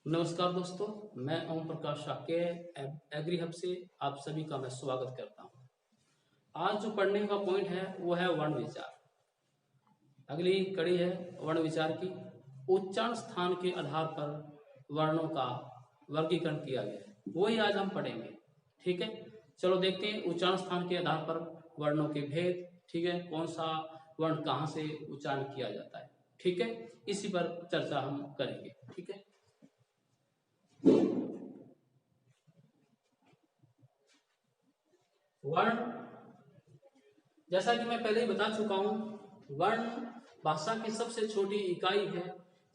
नमस्कार दोस्तों, मैं ओम प्रकाश शाक्य एग्री हब से आप सभी का मैं स्वागत करता हूं। आज जो पढ़ने का पॉइंट है वो है वर्ण विचार। अगली कड़ी है वर्ण विचार की। उच्चारण स्थान के आधार पर वर्णों का वर्गीकरण किया गया है, वही आज हम पढ़ेंगे। ठीक है, चलो देखते हैं उच्चारण स्थान के आधार पर वर्णों के भेद। ठीक है, कौन सा वर्ण कहाँ से उच्चारण किया जाता है। ठीक है, इसी पर चर्चा हम करेंगे। ठीक है, वर्ण, जैसा कि मैं पहले ही बता चुका हूं, वर्ण भाषा की सबसे छोटी इकाई है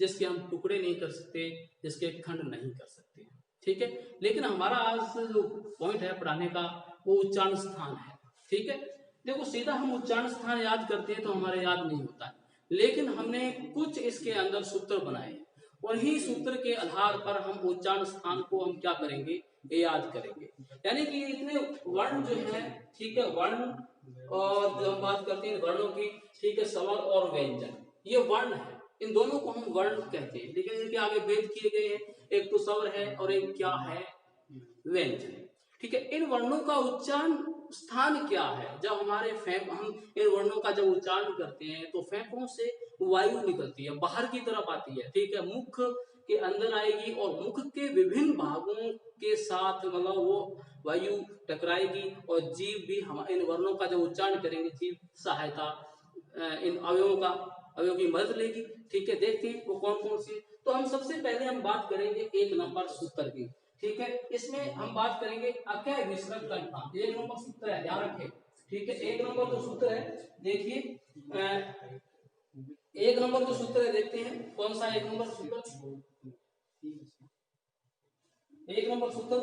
जिसके हम टुकड़े नहीं कर सकते, जिसके खंड नहीं कर सकते। ठीक है, लेकिन हमारा आज जो पॉइंट है पढ़ाने का वो उच्चारण स्थान है। ठीक है, देखो सीधा हम उच्चारण स्थान याद करते हैं तो हमारे याद नहीं होता है, लेकिन हमने कुछ इसके अंदर सूत्र बनाए हैं। उन्हीं सूत्र के आधार पर हम उच्चारण स्थान को हम क्या करेंगे, याद करेंगे। यानी कि इतने वर्ण जो है, ठीक है, वर्ण और जब हम बात करते हैं वर्णों की, ठीक है, स्वर और व्यंजन, ये वर्ण है। इन दोनों को हम वर्ण कहते हैं, लेकिन इनके आगे भेद किए गए हैं। एक तो स्वर है और एक क्या है, व्यंजन। ठीक है, इन वर्णों का उच्चारण स्थान क्या है। जब हमारे फेंक हम इन वर्णों का जब उच्चारण करते हैं तो फेंफड़ों से वायु निकलती है, बाहर की तरफ आती है। ठीक है, मुख के अंदर आएगी और मुख के विभिन्न भागों के साथ मतलब वो वायु टकराएगी और जीभ भी हम इन वर्णों का जब उच्चारण करेंगे, जीभ सहायता इन अवयवों का अवयव की मदद लेगी। ठीक है, देखते हैं वो कौन कौन सी। तो हम सबसे पहले हम बात करेंगे 1 नंबर सूत्र की। ठीक है, इसमें हम बात करेंगे अकय विसर्ग कंठान। 1 नंबर सूत्र है, ध्यान रखें। ठीक है, 1 नंबर जो सूत्र है, देखिए 1 नंबर जो सूत्र है, देखते हैं कौन सा 1 नंबर सूत्र। 1 नंबर सूत्र,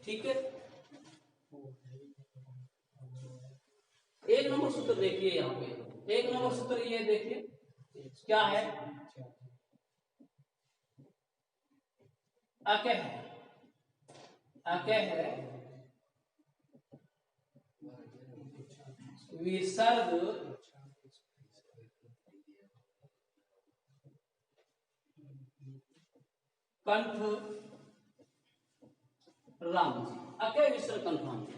ठीक है, 1 नंबर सूत्र देखिए यहाँ पे। 1 नंबर सूत्र ये देखिए क्या है, अकह है। अकह है विसर्ग कंठ राम जी। अकह विसर्ग कंठ राम जी,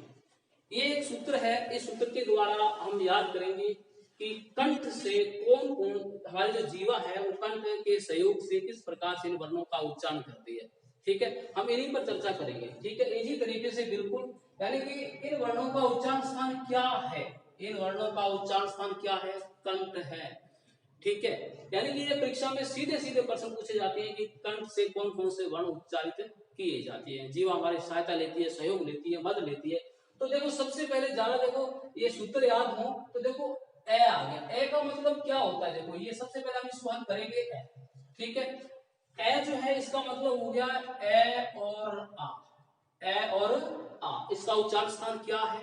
ये एक सूत्र है। इस सूत्र के द्वारा हम याद करेंगे कि कंठ से कौन कौन हमारी जो जीवा है वो कंठ के सहयोग से किस प्रकार से इन वर्णों का उच्चारण करती है। ठीक है, हम इन्हीं पर चर्चा करेंगे। ठीक है, इसी तरीके से बिल्कुल, यानी कि इन वर्णों का उच्चारण स्थान क्या है। इन वर्णों का उच्चारण स्थान क्या है, कंठ है। ठीक है, यानी कि ये परीक्षा में सीधे सीधे प्रश्न पूछे जाते हैं कि कंठ से कौन कौन से वर्ण उच्चारित किए जाते हैं। जीवा हमारी सहायता लेती है, सहयोग लेती है, मदद लेती है। तो देखो सबसे पहले ज्यादा देखो ये सूत्र याद हो तो देखो ए आ गया। ए का मतलब क्या होता है, देखो ये सबसे पहले हम इसको हल करेंगे ए। ठीक है, ए जो है इसका मतलब हो गया ए और आ। ए और आ, इसका उच्चारण स्थान क्या है,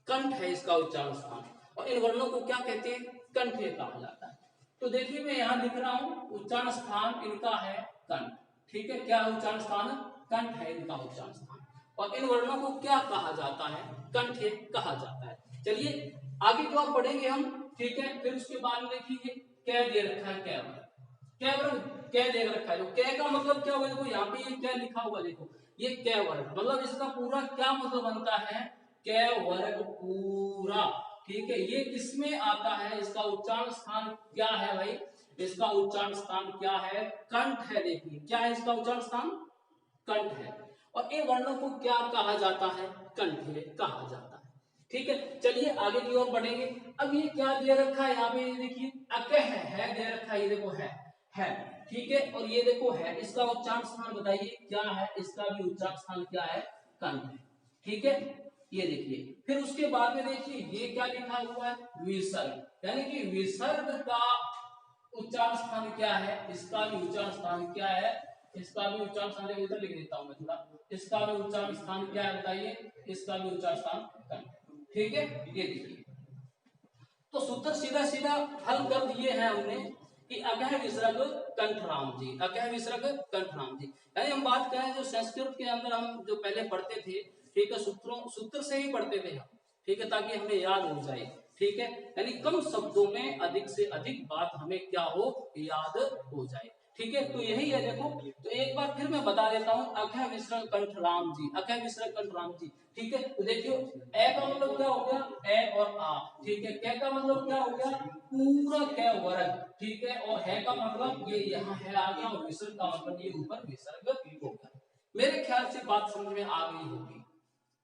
कंठ है इसका उच्चारण स्थान। और इन वर्णों को क्या कहते हैं, कंठे कहा जाता है। तो देखिए मैं यहां लिख रहा हूं उच्चारण स्थान इनका है कंठ। ठीक है, क्या उच्चारण स्थान, कंठ है इनका उच्चारण स्थान। और इन वर्णों को क्या कहा जाता है, कंठे कहा जाता है। चलिए आगे की ओर बढ़ेंगे हम। ठीक है, फिर उसके बाद में देखिए क्या दे रखा है, क्या क्या वर्ग, क्या दे रखा है। तो क्या का मतलब क्या हुआ, देखो यहाँ पे ये क्या लिखा हुआ, देखो ये क्या वर्ग, मतलब इसका पूरा क्या मतलब बनता है, क्या वर्ग पूरा। ठीक है, ये किसमें आता है, इसका उच्चारण स्थान क्या है भाई, इसका उच्चारण स्थान क्या है, कंठ है। देखिए क्या है इसका उच्चारण स्थान, कंठ है। और इन वर्णों को क्या कहा जाता है, कंठे कहा जाता है। ठीक है, चलिए आगे की ओर बढ़ेंगे। अब ये क्या दे रखा है यहाँ पे, देखिए अकह है दे रखा है, ये देखो है। ठीक है, और ये देखो है, इसका उच्चारण स्थान बताइए क्या है, इसका भी उच्चारण स्थान क्या है, कंठ है। ठीक है, ये देखिए फिर उसके बाद में देखिए ये क्या लिखा हुआ है, विसर्ग। यानी कि विसर्ग का उच्चारण स्थान क्या है, इसका भी उच्चारण स्थान क्या है, इसका भी उच्चारण स्थान, इधर लिख देता हूं मैं थोड़ा, इसका भी उच्चारण स्थान क्या है बताइए, इसका भी उच्चारण स्थान कंठ। ठीक है, ये देखिए तो सूत्र सीधा सीधा हल कर दिए हैं हमने कि अकह विसर्ग कंठराम जी, अकह विसर्ग कंठराम जी। यानी हम बात करें जो संस्कृत के अंदर हम जो पहले पढ़ते थे, ठीक है, सूत्रों सूत्र से ही पढ़ते थे हम। ठीक है, ताकि हमें याद हो जाए। ठीक है, यानी कम शब्दों में अधिक से अधिक बात हमें क्या हो, याद हो जाए। ठीक है, तो यही है देखो। तो एक बार फिर मैं बता देता हूँ, अखय मिश्रण कंठ राम जी, अखय मिश्रण कंठ राम जी। ठीक है, तो देखियो ए का मतलब क्या हो गया, ए और आ। ठीक है, कै का मतलब क्या हो गया, पूरा कै वर्ग। ठीक है, और है का मतलब ये यहाँ है आ गया, और विसर्ग का मतलब ये ऊपर विसर्ग हो गया। मेरे ख्याल से बात समझ में आ गई होगी।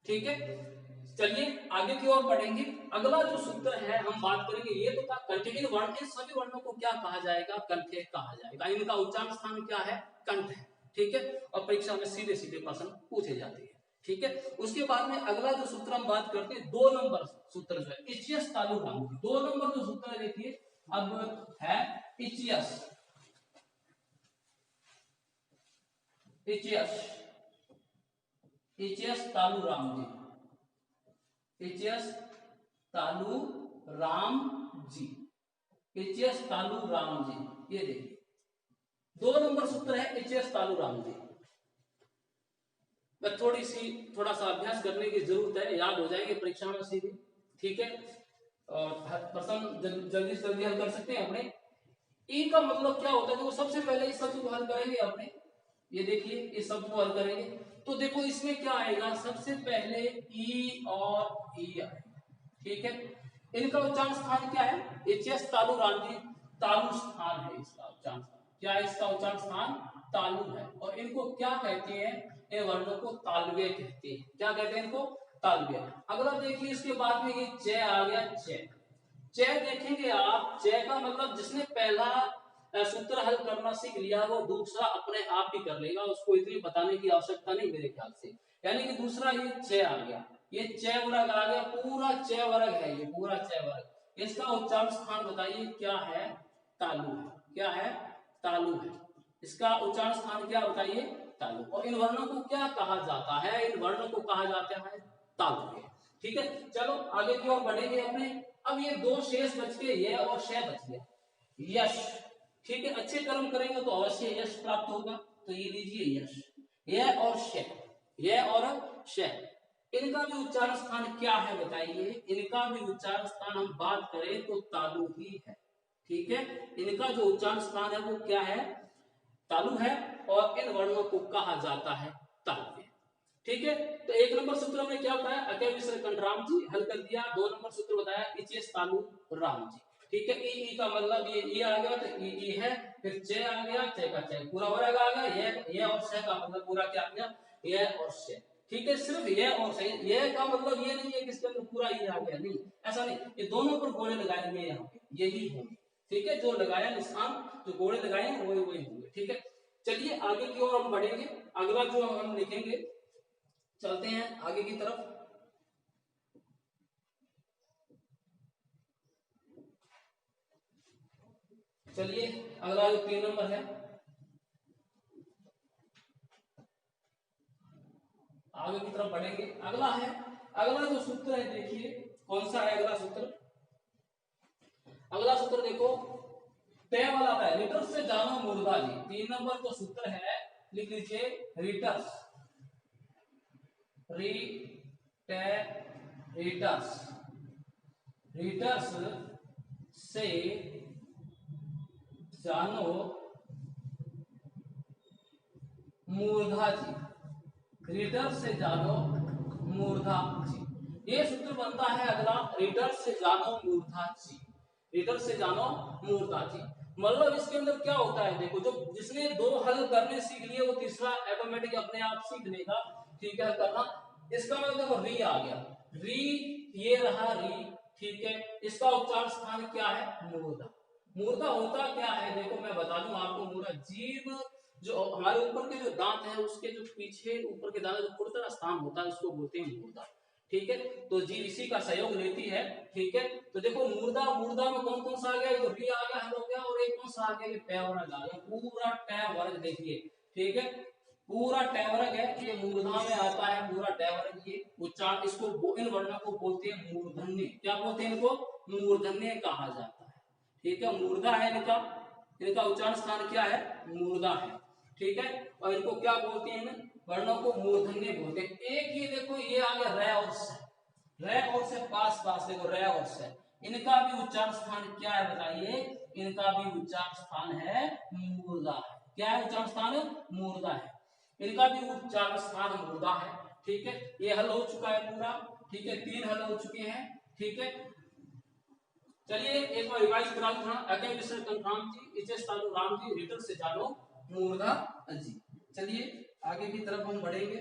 ठीक है, चलिए आगे की ओर बढ़ेंगे। अगला जो सूत्र है हम बात करेंगे, ये तो था कंठ। इन वर्ण, इन सभी वर्णों को क्या कहा जाएगा, कंठे कहा जाएगा। इनका उच्चारण स्थान क्या है, कंठ है। ठीक है, और परीक्षा में सीधे सीधे प्रश्न पूछे जाते हैं। ठीक है, उसके बाद में अगला जो सूत्र हम बात करते हैं, 2 नंबर सूत्र जो है इचियस तालु राम। 2 नंबर जो सूत्र है देखिए, अब है इचियस, इचियस, इचियस तालु राम जी, इचियस तालु राम जी, इचियस तालु राम जी। ये देखिए 2 नंबर सूत्र है इचियस तालु राम जी। थोड़ा सा अभ्यास करने की जरूरत है, याद हो जाएंगे परीक्षा में सीधे। ठीक है, और प्रश्न जल्दी से जल्दी हल कर सकते हैं अपने। ई का मतलब क्या होता है, देखो सबसे पहले इस शब्द को हल करेंगे अपने। ये देखिए इस शब्द को हल करेंगे तो देखो इसमें क्या आएगा, सबसे पहले ई और ई आएगा। ठीक है, इनका उच्चारण स्थान क्या है, एचएस तालु रामजी, तालु स्थान है इसका उच्चारण स्थान। क्या है इसका उच्चारण स्थान, तालु है। और इनको क्या कहते हैं, ये वर्णों को तालव्य कहते हैं। क्या कहते हैं इनको, तालव्य। अगला देखिए इसके बाद में ये च आ गया, च। च देखेंगे आप, च का मतलब जिसने पहला सूत्र हल करना सीख लिया वो दूसरा अपने आप ही कर लेगा, उसको इतनी बताने की आवश्यकता नहीं मेरे ख्याल से। यानी कि दूसरा ये च आ गया, ये च वर्ग आ गया, पूरा च वर्ग है ये, पूरा च वर्ग। इसका उच्चारण स्थान बताइए क्या है, तालु है। क्या है, तालु है। इसका उच्चारण स्थान क्या बताइए, तालु। और इन वर्णों को क्या कहा जाता है, इन वर्णों को कहा जाता है तालु। ठीक है, चलो आगे की ओर बढ़ेंगे अपने। अब ये 2 शेष बच गए, ये और श बच गया, यश। ठीक है, अच्छे कर्म करेंगे तो अवश्य यश प्राप्त होगा। तो ये लीजिए यश, यह और श, यह और श। इनका भी उच्चारण स्थान क्या है बताइए, इनका भी उच्चारण स्थान हम बात करें तो तालु ही है। ठीक है, इनका जो उच्चारण स्थान है वो क्या है, तालु है। और इन वर्णों को कहा जाता है तालव्य। ठीक है, तो 1 नंबर सूत्र हमने क्या बताया, अकय मिश्र कंठ राम जी, हल कर दिया। 2 नंबर सूत्र बताया इचियस तालु राम जी। ठीक है, ई का मतलब ये आ गया, तो ई है। फिर च आ गया, च का च पूरा वर्ग आ गया, ये और श का मतलब पूरा क्या आ गया, ये और श। ठीक है, सिर्फ ये और श, ये का मतलब ये नहीं है कि इसके अंदर पूरा ये आ गया, नहीं ऐसा नहीं। ये दोनों पर गोले लगाएंगे यहाँ पे, यही होंगे। ठीक है, जो लगाया निशान, जो गोले लगाए वही वही होंगे। ठीक है, चलिए आगे की ओर हम बढ़ेंगे। अगला जो हम लिखेंगे, चलते हैं आगे की तरफ। चलिए अगला जो 3 नंबर है, आगे की तरफ बढ़ेंगे। अगला है, अगला जो सूत्र है देखिए कौन सा है अगला सूत्र। अगला सूत्र देखो तय वाला है, रीटर्स से जानो मुर्दा जी। 3 नंबर जो सूत्र है लिख लीजिए, रीटर्स, रीटर्स, रीटर्स से जानो मूर्धा जी, रीडर से जानो मूर्धा जी। ये सूत्र बनता है अगला, रीडर से जानो मूर्धा जी, रीडर से जानो मूर्धा जी। मतलब इसके अंदर क्या होता है देखो, जो जिसने 2 हल करने सीख लिए वो तीसरा ऑटोमेटिक अपने आप सीख लेगा। ठीक है, करना। इसका मतलब देखो री आ गया, री ये रहा री। ठीक है, इसका उच्चारण स्थान क्या है, मूर्धा। मूर्धा होता क्या है देखो मैं बता दूं आपको, मूर्धा जीव जो हमारे ऊपर के जो दांत है उसके जो पीछे ऊपर के दांत जो खुरदरा स्थान होता है उसको बोलते हैं मूर्धा। ठीक है, तो जीव इसी का सहयोग लेती है। ठीक है, तो देखो मूर्धा, मूर्धा में कौन कौन सा आ गया, तो री आ गया, हल हो गया, और एक कौन सा आ गया, ये टै वर्ग आ गया, पूरा टै वर्ग देखिए। ठीक है, पूरा टै वर्ग है, ये मूर्धा में आता है पूरा टै वर्ग। ये उच्चारण इसको इन वर्णों को बोलते हैं मूर्धन्य। क्या बोलते हैं इनको, मूर्धन्य कहा जाता है। ठीक है, मूर्धा है इनका, इनका उच्चारण स्थान क्या है, मूर्धा है। ठीक है, और इनको क्या बोलते हैं, वर्णों को मूर्धन्य बोलते हैं। एक ये देखो ये आ गया रे और से, रे और से पास पास देखो रे और से, इनका भी उच्चारण स्थान क्या है बताइए, इनका भी उच्चारण स्थान है मूर्धा है। क्या है? उच्चारण स्थान मूर्धा है। इनका भी उच्चारण स्थान मूर्धा है। ठीक है, ये हल हो चुका है पूरा। ठीक है, 3 हल हो चुके हैं। ठीक है, चलिए एक बार रिवाइज करा दूं। अगेन मिस्टर कंफर्म जी, एचएस तालु राम जी, रिटल से जानो मूर्धा जी। चलिए आगे की तरफ हम बढ़ेंगे।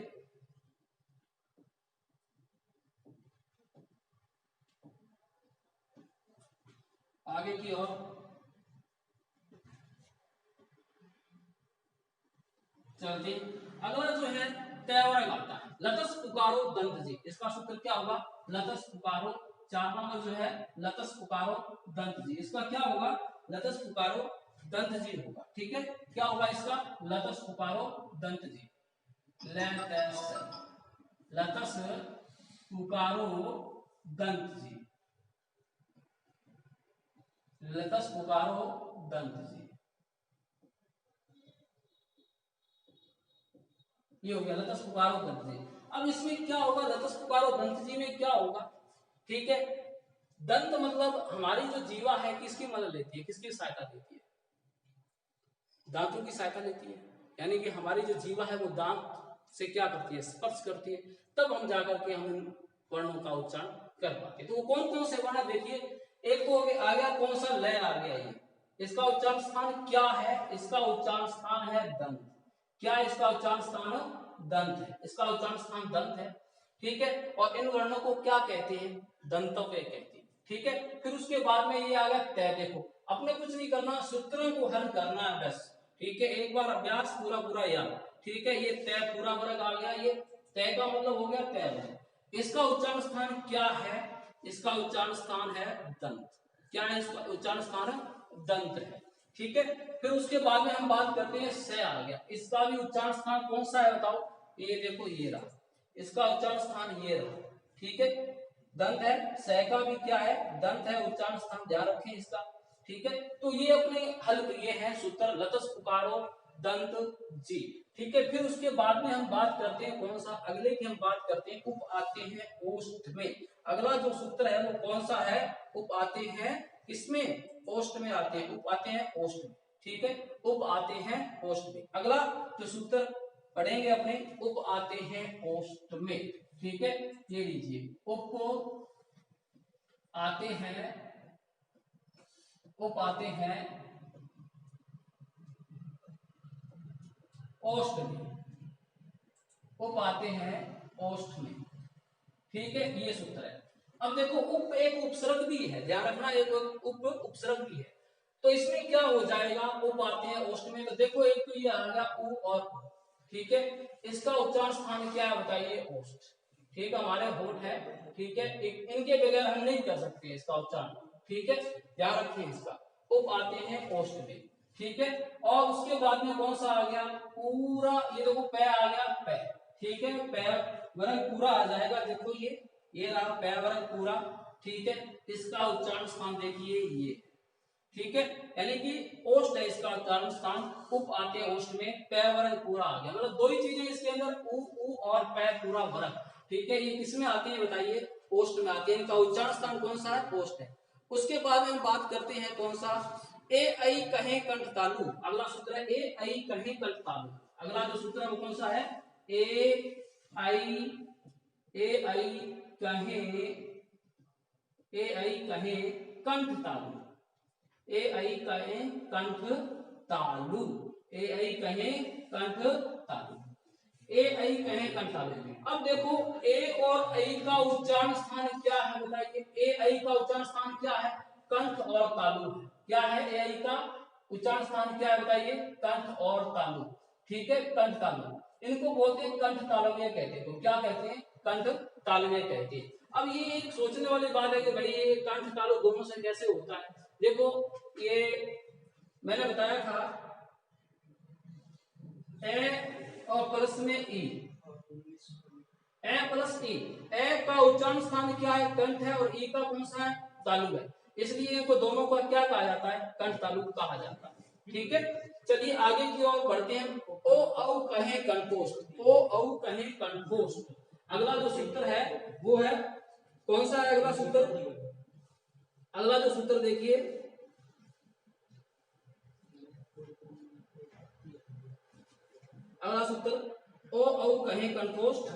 आगे की ओर चलते। अगला जो है तैवरग आता है। लतस पुकारो दंत जी, इसका सूत्र क्या होगा? लतस पुकारो। 4 नंबर जो है लतस पुकारो दंत जी, इसका क्या होगा? लतस पुकारो दंत जी होगा। ठीक है, क्या होगा इसका? लतस पुकारो दंत जी। लतस पुकारो दंत जी, लतस पुकारो दंत जी, ये हो गया लतस पुकारो दंत जी। अब इसमें क्या होगा? लतस पुकारो दंत जी में क्या होगा? ठीक है, दंत मतलब हमारी जो जीवा है किसकी मदद लेती है, किसकी सहायता लेती है? दांतों की सहायता लेती है। यानी कि हमारी जो जीवा है वो दांत से क्या करती है? स्पर्श करती है, तब हम जाकर के हम इन वर्णों का उच्चारण कर पाते हैं। तो वो कौन कौन से वर्ण देखिए, एक तो आ गया कौन सा? लय आ गया ये, इसका उच्चारण स्थान क्या है? इसका उच्चारण स्थान है दंत। क्या है इसका उच्चारण स्थान? दंत है, इसका उच्चारण स्थान दंत है। ठीक है, और इन वर्णों को क्या कहते हैं? दंतव्य कहते हैं। ठीक है, फिर उसके बाद में ये आ गया तय। देखो अपने कुछ नहीं करना, सूत्रों को हल करना है बस। ठीक है, एक बार अभ्यास पूरा पूरा याद। ठीक है, ये तय पूरा वर्ग आ गया। ये तय का मतलब हो गया तय वर्ग। इसका उच्चारण स्थान क्या है? इसका उच्चारण स्थान है दंत। क्या है इसका उच्चारण स्थान? दंत है। ठीक है, फिर उसके बाद में हम बात करते हैं से आ गया, इसका भी उच्चारण स्थान कौन सा है बताओ? ये देखो ये रहा, इसका उच्चारण स्थान ये रहा। ठीक है, दंत है। से का भी क्या है? दंत है, उच्चारण स्थान ध्यान रखें इसका। ठीक है, तो ये अपने हल किए हैं सूत्र लतस पुकारो दंत जी। ठीक है, फिर उसके बाद में हम बात करते हैं कौन सा? अगले की हम बात करते हैं उप आते हैं ओष्ठ में। अगला जो सूत्र है वो कौन सा है? उप आते हैं किसमें? ओष्ठ में आते हैं, उप आते हैं ओष्ठ में। ठीक है, उप आते हैं ओष्ठ में। अगला जो सूत्र पढ़ेंगे अपने, उप आते हैं ओष्ठ में। ठीक है, ये लीजिए, उप आते हैं, उप आते हैं ओष्ठ में, उप आते हैं ओष्ठ में। ठीक है, ये सूत्र है। अब देखो उप एक उपसर्ग भी है, ध्यान रखना, एक उप उपसर्ग भी है। तो इसमें क्या हो जाएगा? उप आते हैं ओष्ठ में, तो देखो एक तो ये आ गया उ और उ। ठीक है, इसका उच्चारण स्थान क्या है बताइए? ओष्ठ। ठीक है, हमारे होठ है। ठीक है, इनके बगैर हम नहीं कर सकते इसका उच्चारण। ठीक है, ध्यान रखिए इसका। उप आते हैं ओष्ठ में। ठीक है, और उसके बाद में कौन सा आ गया? पूरा, ये देखो पै आ गया, पै। ठीक है, पै वर्ग पूरा आ जाएगा। देखो ये रहा पै वर्ग पूरा। ठीक है, इसका उच्चारण स्थान देखिए ये। ठीक है, यानी कि ओष्ठ है इसका उच्चारण स्थान। उप आते हैं ओष्ठ में, पै वर्ग पूरा आ गया। मतलब दो ही चीजें इसके अंदर, उ और पै पूरा वर्ग। ठीक है, ये किसमें आती है बताइए? ओष्ठ में आती है। इनका उच्चारण स्थान कौन सा है? ओष्ठ है। उसके बाद में हम बात करते हैं कौन सा? ए ऐ कहे कंठ तालु। अगला सूत्र है ए ऐ कहे कंठ तालु। अगला जो सूत्र है वो कौन सा है? ए ऐ कहे, ए ऐ कहे कंठ तालु। ए ऐ कहे कंठ तालु। ए ऐ कहे कंठ तालु। ए ऐ कहे कंठ तालु। अब देखो ए और ऐ का उच्चारण स्थान क्या है बताइए? ए ऐ का उच्चारण स्थान क्या है? कंठ और तालु है। क्या है? ए ऐ का उच्चारण स्थान क्या है बताइए? कंठ और तालु। ठीक है, कंठ तालु, इनको बोलते हैं कंठ तालव्य कहते हैं। तो क्या कहते हैं? कंठ तालव्य कहते हैं। अब ये एक सोचने वाली बात है कि भाई ये कंठ तालु दोनों से कैसे होता है? देखो ये मैंने बताया था ए और प्लस में ई, ए प्लस ई। ए का उच्चारण स्थान क्या है? कंठ है, और ई का कौन सा है? तालु है। इसलिए इनको दोनों का क्या कहा जाता है? कंठ तालु कहा जाता है। ठीक है, चलिए आगे की ओर बढ़ते हैं। ओ औ कहे कंठोष्ठ, ओ औ कहे कंठोष्ठ। अगला जो सूत्र है वो है कौन सा है? अगला सूत्र, अगला जो सूत्र देखिए, अगला सूत्र ओ औ कहें कंठोष्ठ,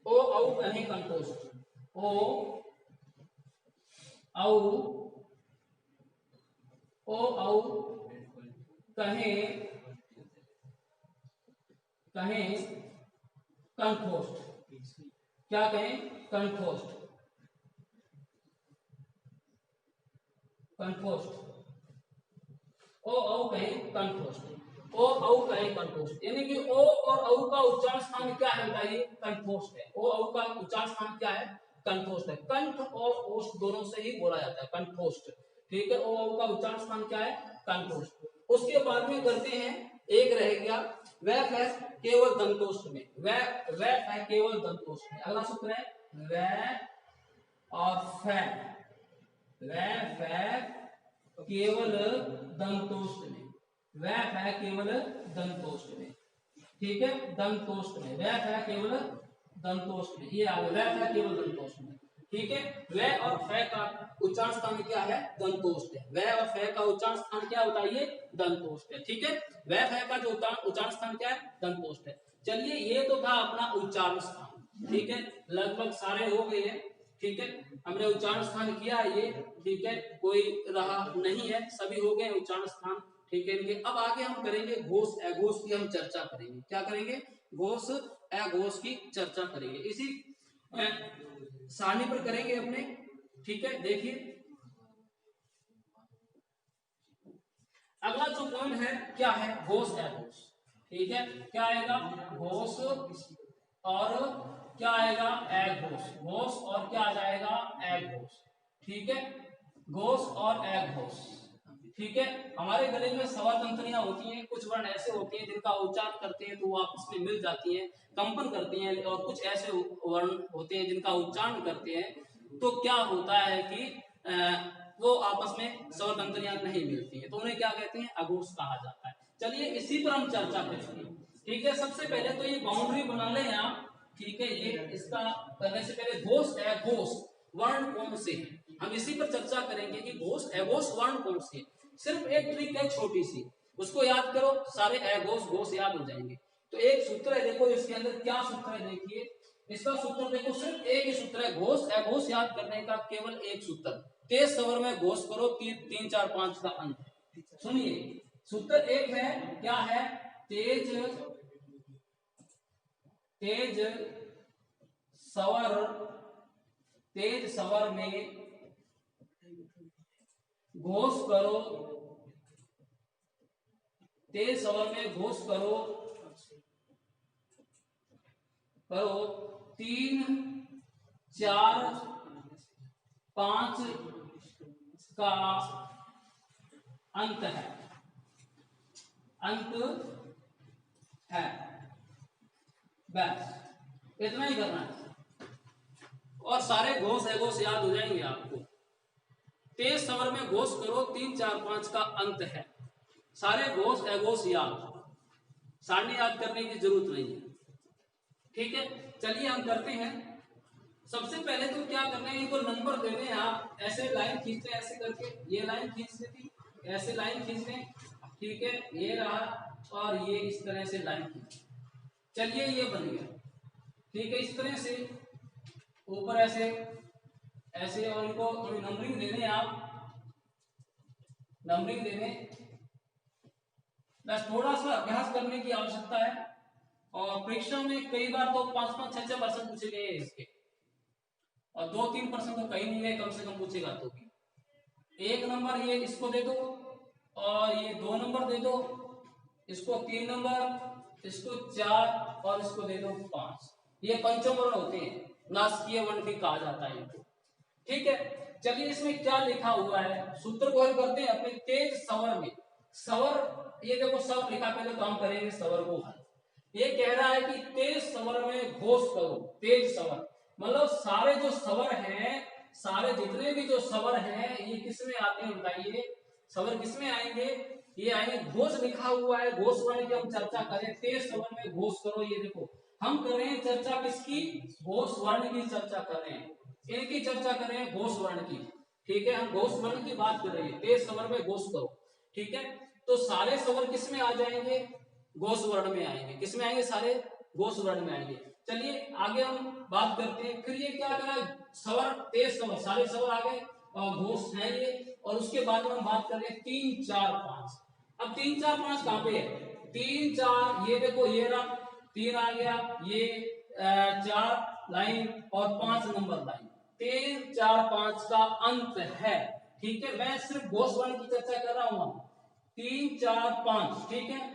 ओ औ कहें कंठोष्ठ, ओ औ कहें कंठोष्ठ। क्या कहें? कंठोष्ठ, कंठोष्ठ। ओ औ कहें कंठोष्ठ, ओ औ कहें कंठोष्ठ, यानी कि ओ और औ का उच्चारण स्थान क्या है बताइए? कंठोष्ठ है। ओ औ का उच्चारण स्थान क्या है? कंठोष्ठ है। कंठ और ओष्ठ दोनों से ही बोला जाता है कंठोष्ठ, ठीक है। ओ औ का उच्चारण स्थान क्या है? कंठोष्ठ। उसके बाद में करते हैं, एक रह गया वह है केवल दंतोष्ठ में, वह है केवल दंतोष्ठ में। अगला सूत्र है वह और फै, वह केवल दंतोष्ठ में, वह है केवल दंतोष्ठ में, ठीक है। दंतोष्ठ में वह है केवल दंतोष्ठ में, ये आ गया वह है केवल दंतोष्ठ में, ठीक है। वह और फै का उच्चारण स्थान क्या है? दंतोष्ठ है। वह और फै का उच्चारण स्थान क्या बताइए? दंतोष्ठ है, ठीक है। वह फै का जो उच्चारण स्थान क्या है? दंतोष्ठ है। चलिए ये तो था अपना उच्चारण स्थान, ठीक है। लगभग सारे हो गए हैं, ठीक है। हमने उच्चारण स्थान किया है ये, ठीक है, कोई रहा नहीं है, सभी हो गए उच्चारण स्थान, ठीक है इनके। अब आगे हम करेंगे घोष अघोष की हम चर्चा करेंगे। क्या करेंगे? घोष अघोष की चर्चा करेंगे, इसी सारणी पर करेंगे अपने, ठीक है। देखिए अगला जो पॉइंट है क्या है? घोष अघोष, ठीक है। क्या आएगा? घोष और क्या आएगा? अघोष, घोष और क्या आ जाएगा? अघोष, ठीक है। घोष और अघोष, ठीक है। हमारे गले में स्वर तंत्रियां होती हैं, कुछ वर्ण ऐसे होते हैं जिनका उच्चारण करते हैं तो वो आपस में मिल जाती हैं, कंपन करती हैं, और कुछ ऐसे वर्ण होते हैं जिनका उच्चारण करते हैं तो क्या होता है कि वो आपस में स्वर तंत्रियां नहीं मिलती है, तो उन्हें क्या कहते हैं? अघोष कहा जाता है। चलिए इसी पर हम चर्चा करेंगे, ठीक है। सबसे पहले तो ये बाउंड्री बना लें आप, ठीक है। ये इसका करने से पहले घोष अघोष वर्ण कौन से हैं, हम इसी पर चर्चा करेंगे कि घोष अघोष वर्ण कौन से हैं। सिर्फ एक ट्रिक है छोटी सी, उसको याद करो, सारे अघोष घोष याद हो जाएंगे। तो एक सूत्र है, देखो इसके अंदर क्या सूत्र है, देखिए इसका सूत्र देखो, सिर्फ एक ही सूत्र है। घोष अघोष याद करने का केवल एक सूत्र, तेज स्वर में घोष करो 3 4 5 का अंत। सुनिए सूत्र एक है, क्या है? तेज स्वर, तेज स्वर में घोष करो, तेज स्वर में घोष करो 3 4 5 का अंत है, अंत है, बस इतना ही करना है और सारे घोष अघोष याद हो जाएंगे आपको। तेज स्वर में घोष करो 3 4 5 का अंत है, सारे घोष अघोष याद, सारणी याद करने की जरूरत नहीं है, ठीक है। चलिए हम करते हैं। सबसे पहले तो क्या करना है, इनको नंबर देने हैं आप, ऐसे लाइन खींचते हैं, ऐसे करके ये लाइन खींच लेती, ऐसे लाइन खींच लें, ठीक है, ये रहा, और ये इस तरह से लाइन खींच, चलिए ये बन गया, ठीक है। इस तरह से ऊपर ऐसे ऐसे, और इनको थोड़ी नंबरिंग देने आप, नंबरिंग देने, बस थोड़ा सा अभ्यास करने की आवश्यकता है। और परीक्षा में कई बार तो 5 5 6 6% पूछे गए इसके, और 2 3% तो कहीं नहीं गए, कम से कम पूछेगा तो भी। 1 नंबर ये इसको दे दो, और ये 2 नंबर दे दो, इसको 3 नंबर, इसको 4, और इसको दे दो 5। ये पंचमवर्ण होते हैं, नासकीय वर्ण भी कहा जाता है इनको, ठीक है। चलिए इसमें क्या लिखा हुआ है, सूत्र को हल करते हैं अपने तेज स्वर में। स्वर, ये देखो स्वर लिखा, पहले तो हम करेंगे स्वर को हल। ये कह रहा है कि तेज स्वर में घोष करो, तेज स्वर मतलब सारे जो स्वर हैं, सारे जितने भी जो स्वर हैं, ये किसमें आते हैं बताइए? स्वर किसमें आएंगे? ये आएंगे, घोष लिखा हुआ है, घोष वर्ण की हम चर्चा करें, तेज स्वर में घोष करो। ये देखो हम कर रहे हैं चर्चा किसकी? घोष वर्ण की चर्चा कर रहे हैं, इनकी चर्चा कर रहे हैं, घोष वर्ण की, ठीक है। हम घोष वर्ण की बात कर रहे हैं, तेज स्वर में घोष करो, ठीक है। तो सारे स्वर किसमें आ जाएंगे? घोष वर्ण में आएंगे। किस में आएंगे? सारे घोष वर्ण में आएंगे। चलिए आगे हम बात करते हैं। फिर ये क्या करा, स्वर, तेज स्वर, सारे स्वर आ गए और घोष है ये। और उसके बाद में हम बात कर रहे हैं 3 4 5। अब 3 4 5 कहां पे है? 3 4, ये देखो ये रहा, 3 आ गया, ये 4 लाइन और 5 नंबर लाइन, 3 4 5 का अंत है। ठीक है, मैं सिर्फ घोष वर्ण की चर्चा कर रहा हूं। 3 4 5, ठीक है।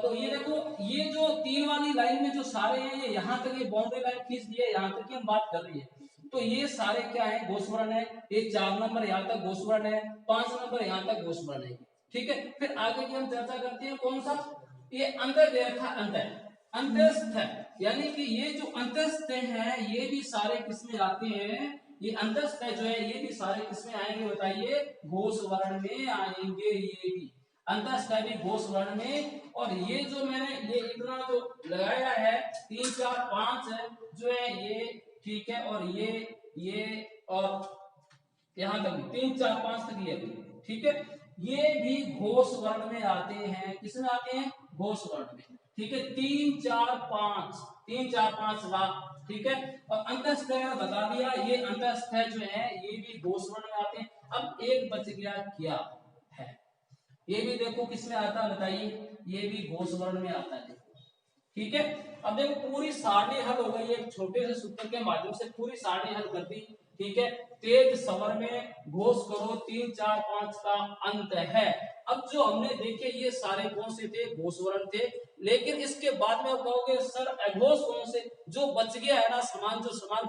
तो ये देखो, ये जो 3 वाली लाइन में जो सारे हैं, ये यहाँ तक ये बाउंड्री लाइन खींच दी है, यहाँ तक की हम बात कर रही है। तो ये सारे क्या है? घोष वर्ण है। ये 4 नंबर यहाँ तक घोष वर्ण है, 5 नंबर यहाँ तक घोष वर्ण है। ठीक है, फिर आगे की हम चर्चा करते हैं। कौन सा? ये अंतर्देह था, अंतस्थ है, यानी कि ये जो अंतस्थ है ये भी सारे किसमें आते हैं? ये अंतस्थ जो है ये भी सारे किसमें आएंगे बताइए? घोष वर्ण में आएंगे। ये भी अंतस्थ भी घोष वर्ण में। और ये जो मैंने ये इतना जो लगाया है 3 4 5 है जो है ये, ठीक है, और ये और यहाँ तक भी 3 4 5 तक ये भी, ठीक है, ये भी घोष वर्ण में आते हैं। किसमें आते हैं? घोष वर्ण में। ठीक है, 3 4 5, 3 4 5 वाह, ठीक है। और अंतस्थ बता दिया, ये अंतस्थ जो है ये भी घोष वर्ण में आते हैं। अब एक बच गया क्या है? ये भी देखो किसमें आता है बताइए? ये भी घोष वर्ण में आता है। ठीक है, अब देखो पूरी सारणी हल हो गई। एक छोटे से सूत्र के माध्यम से पूरी सारणी हल कर दी। ठीक है, तेज स्वर में घोष करो 3 4 5 का अंत है। अब जो हमने देखे ये सारे कौन से थे? घोष वर्ण थे। लेकिन इसके बाद में आप कहोगे सर अघोष कौन से? जो बच गया है ना, समान, जो समान